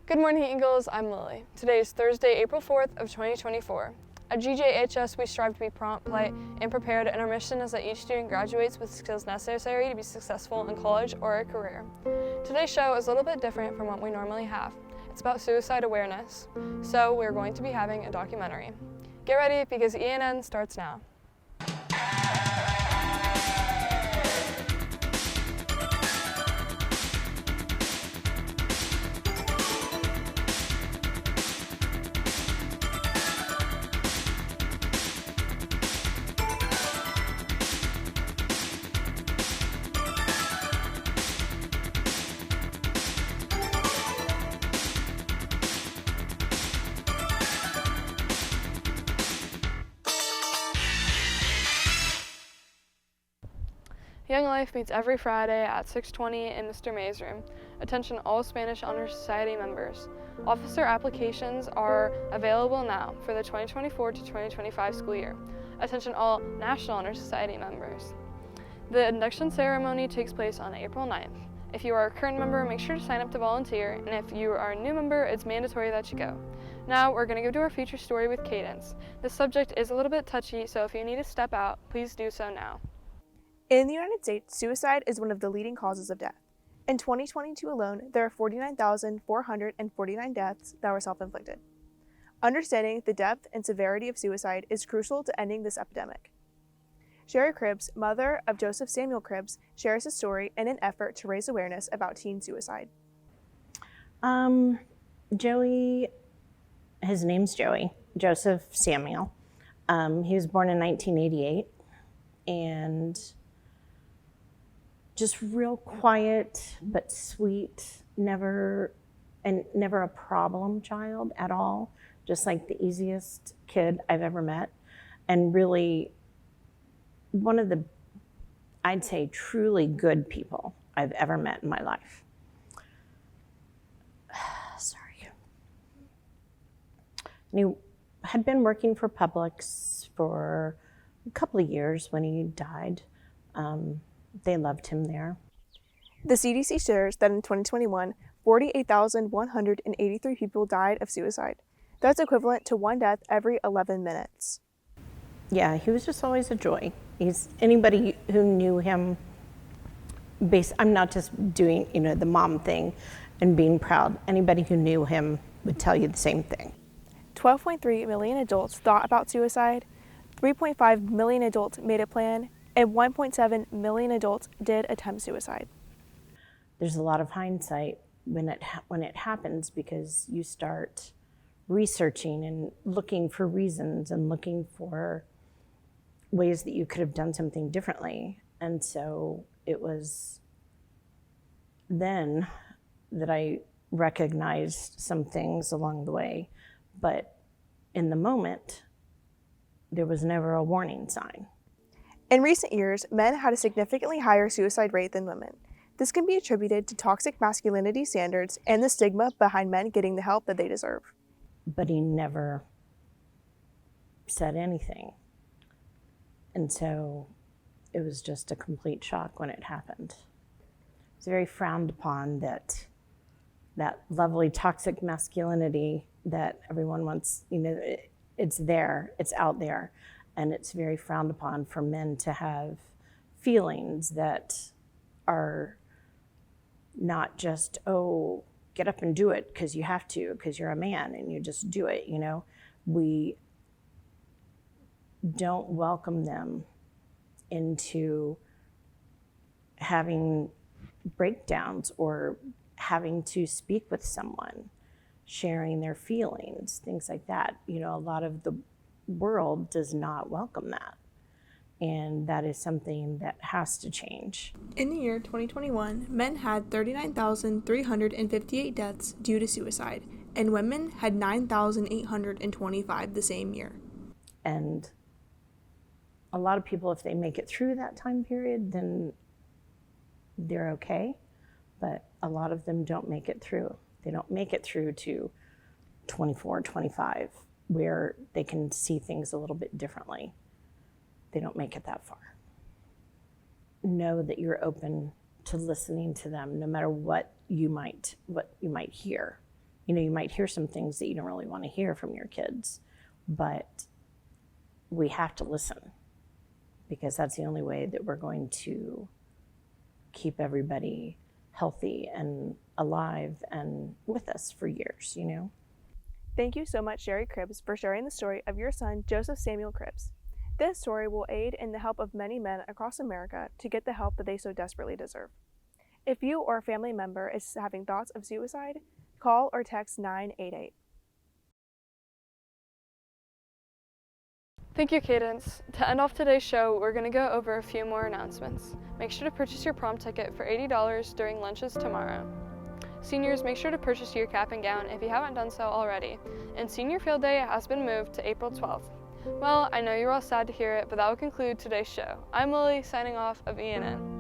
Good morning, Eagles. I'm Lily. Today is Thursday, April 4th of 2024. At GJHS, we strive to be prompt, polite, and prepared, and our mission is that each student graduates with skills necessary to be successful in college or a career. Today's show is a little bit different from what we normally have. It's about suicide awareness, so we're going to be having a documentary. Get ready because ENN starts now. Young Life meets every Friday at 6:20 in Mr. May's room. Attention all Spanish Honor Society members. Officer applications are available now for the 2024 to 2025 school year. Attention all National Honor Society members. The induction ceremony takes place on April 9th. If you are a current member, make sure to sign up to volunteer, and if you are a new member, it's mandatory that you go. Now, we're going to go to our feature story with Cadence. This subject is a little bit touchy, so if you need to step out, please do so now. In the United States, suicide is one of the leading causes of death. In 2022 alone, there are 49,449 deaths that were self-inflicted. Understanding the depth and severity of suicide is crucial to ending this epidemic. Sherry Cribbs, mother of Joseph Samuel Cribbs, shares his story in an effort to raise awareness about teen suicide. Joey, his name's Joey, Joseph Samuel. He was born in 1988, and just real quiet but sweet, never a problem child at all, just like the easiest kid I've ever met, and really one of the, I'd say, truly good people I've ever met in my life. Sorry. And he had been working for Publix for a couple of years when he died. They loved him there. The CDC shares that in 2021, 48,183 people died of suicide. That's equivalent to one death every 11 minutes. Yeah, he was just always a joy. Anybody who knew him, I'm not just doing, the mom thing and being proud. Anybody who knew him would tell you the same thing. 12.3 million adults thought about suicide, 3.5 million adults made a plan, and 1.7 million adults did attempt suicide. There's a lot of hindsight when it happens, because you start researching and looking for reasons and looking for ways that you could have done something differently. And so it was then that I recognized some things along the way, but in the moment, there was never a warning sign. In recent years, men had a significantly higher suicide rate than women. This can be attributed to toxic masculinity standards and the stigma behind men getting the help that they deserve. But he never said anything. And so it was just a complete shock when it happened. It's very frowned upon that lovely toxic masculinity that everyone wants, it's there, it's out there. And it's very frowned upon for men to have feelings that are not just, oh, get up and do it because you have to, because you're a man and you just do it, We don't welcome them into having breakdowns or having to speak with someone, sharing their feelings, things like that. A lot of the world does not welcome that. And that is something that has to change. In the year 2021, men had 39,358 deaths due to suicide, and women had 9,825 the same year. And a lot of people, if they make it through that time period, then they're okay. But a lot of them don't make it through. They don't make it through to 24, 25. Where they can see things a little bit differently. They don't make it that far. Know that you're open to listening to them, no matter what you might hear. You might hear some things that you don't really want to hear from your kids, but we have to listen, because that's the only way that we're going to keep everybody healthy and alive and with us for years, Thank you so much, Sherry Cribbs, for sharing the story of your son, Joseph Samuel Cribbs. This story will aid in the help of many men across America to get the help that they so desperately deserve. If you or a family member is having thoughts of suicide, call or text 988. Thank you, Cadence. To end off today's show, we're going to go over a few more announcements. Make sure to purchase your prom ticket for $80 during lunches tomorrow. Seniors, make sure to purchase your cap and gown if you haven't done so already. And Senior Field Day has been moved to April 12th. Well, I know you're all sad to hear it, but that will conclude today's show. I'm Lily, signing off of ENN.